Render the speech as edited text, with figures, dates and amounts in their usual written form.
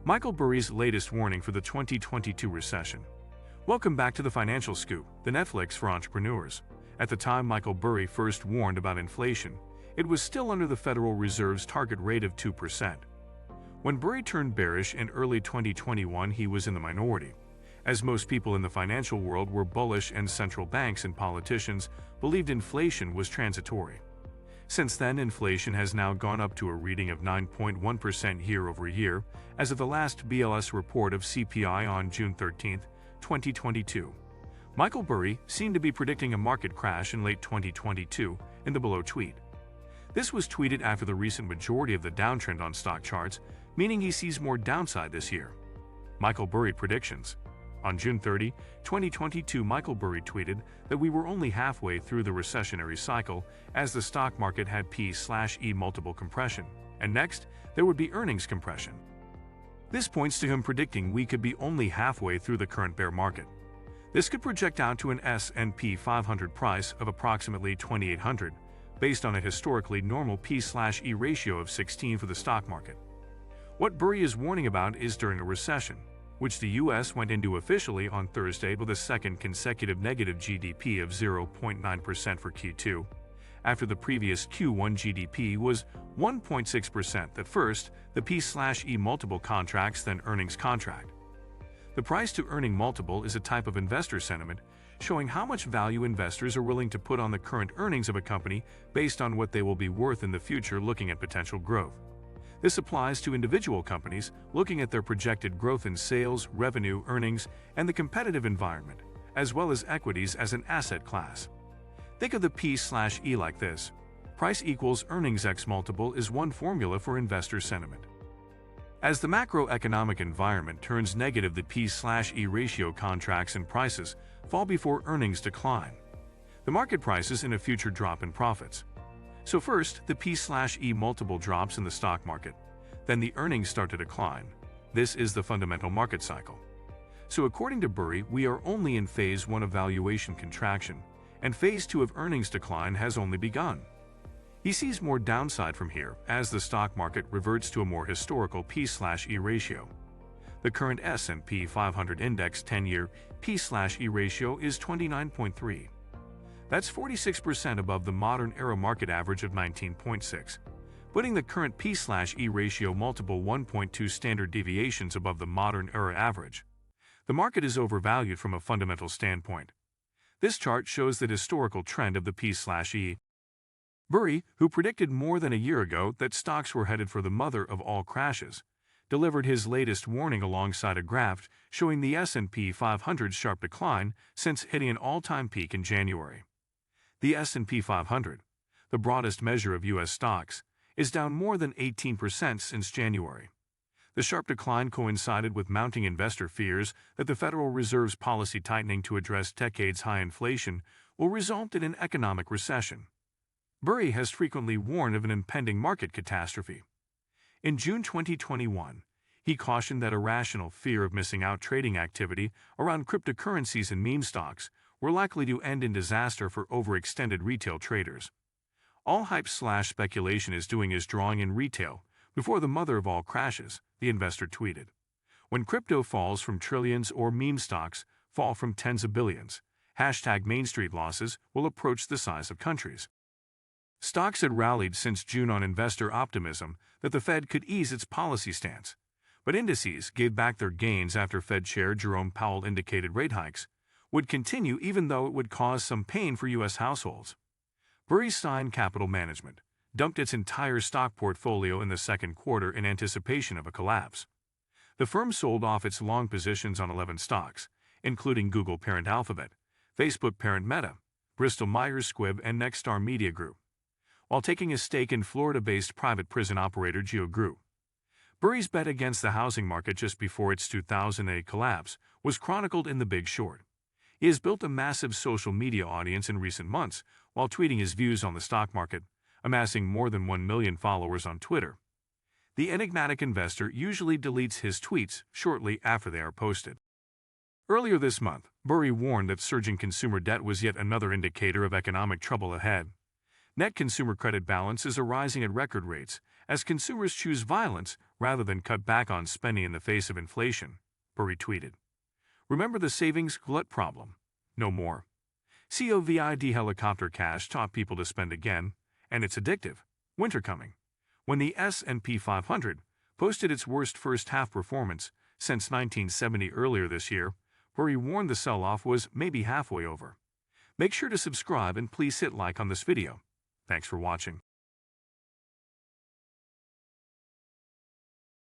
Michael Burry's latest warning for the 2022 recession. Welcome back to the Financial Scoop, the Netflix for entrepreneurs. At the time Michael Burry first warned about inflation, it was still under the Federal Reserve's target rate of 2%. When Burry turned bearish in early 2021, he was in the minority, as most people in the financial world were bullish and central banks and politicians believed inflation was transitory. Since then, inflation has now gone up to a reading of 9.1% year-over-year as of the last BLS report of CPI on June 13, 2022. Michael Burry seemed to be predicting a market crash in late 2022 in the below tweet. This was tweeted after the recent majority of the downtrend on stock charts, meaning he sees more downside this year. Michael Burry predictions. On June 30, 2022, Michael Burry tweeted that we were only halfway through the recessionary cycle as the stock market had P/E multiple compression, and next, there would be earnings compression. This points to him predicting we could be only halfway through the current bear market. This could project out to an S&P 500 price of approximately 2,800, based on a historically normal P/E ratio of 16 for the stock market. What Burry is warning about is during a recession, which the U.S. went into officially on Thursday with a second consecutive negative GDP of 0.9% for Q2, after the previous Q1 GDP was 1.6%. At first, the P/E multiple contracts, then earnings contract. The price-to-earning multiple is a type of investor sentiment, showing how much value investors are willing to put on the current earnings of a company based on what they will be worth in the future, looking at potential growth. This applies to individual companies looking at their projected growth in sales, revenue, earnings, and the competitive environment, as well as equities as an asset class. Think of the P/E like this. Price equals earnings x multiple is one formula for investor sentiment. As the macroeconomic environment turns negative, the P/E ratio contracts and prices fall before earnings decline. The market prices in a future drop in profits. So first, the P/E multiple drops in the stock market, then the earnings start to decline. This is the fundamental market cycle. So according to Burry, we are only in phase 1 of valuation contraction, and phase 2 of earnings decline has only begun. He sees more downside from here as the stock market reverts to a more historical P/E ratio. The current S&P 500 index 10-year P/E ratio is 29.3. That's 46% above the modern era market average of 19.6, putting the current P/E ratio multiple 1.2 standard deviations above the modern era average. The market is overvalued from a fundamental standpoint. This chart shows the historical trend of the P/E. Burry, who predicted more than a year ago that stocks were headed for the mother of all crashes, delivered his latest warning alongside a graph showing the S&P 500's sharp decline since hitting an all-time peak in January. The S&P 500, the broadest measure of U.S. stocks, is down more than 18% since January. The sharp decline coincided with mounting investor fears that the Federal Reserve's policy tightening to address decades-high inflation will result in an economic recession. Burry has frequently warned of an impending market catastrophe. In June 2021, he cautioned that irrational fear of missing out trading activity around cryptocurrencies and meme stocks were likely to end in disaster for overextended retail traders. All hype/speculation is doing is drawing in retail before the mother of all crashes, the investor tweeted. When crypto falls from trillions or meme stocks fall from tens of billions, #Main Street losses will approach the size of countries. Stocks had rallied since June on investor optimism that the Fed could ease its policy stance, but indices gave back their gains after Fed Chair Jerome Powell indicated rate hikes would continue even though it would cause some pain for U.S. households. Burry's Stein Capital Management dumped its entire stock portfolio in the second quarter in anticipation of a collapse. The firm sold off its long positions on 11 stocks, including Google parent Alphabet, Facebook parent Meta, Bristol Myers Squibb, and Nexstar Media Group, while taking a stake in Florida-based private prison operator Geo Group. Burry's bet against the housing market just before its 2008 collapse was chronicled in The Big Short. He has built a massive social media audience in recent months while tweeting his views on the stock market, amassing more than 1 million followers on Twitter. The enigmatic investor usually deletes his tweets shortly after they are posted. Earlier this month, Burry warned that surging consumer debt was yet another indicator of economic trouble ahead. Net consumer credit balances are rising at record rates as consumers choose violence rather than cut back on spending in the face of inflation, Burry tweeted. Remember the savings glut problem? No more. COVID helicopter cash taught people to spend again, and it's addictive. Winter coming. When the S&P 500 posted its worst first-half performance since 1970 earlier this year, Burry warned the sell-off was maybe halfway over. Make sure to subscribe and please hit like on this video. Thanks for watching.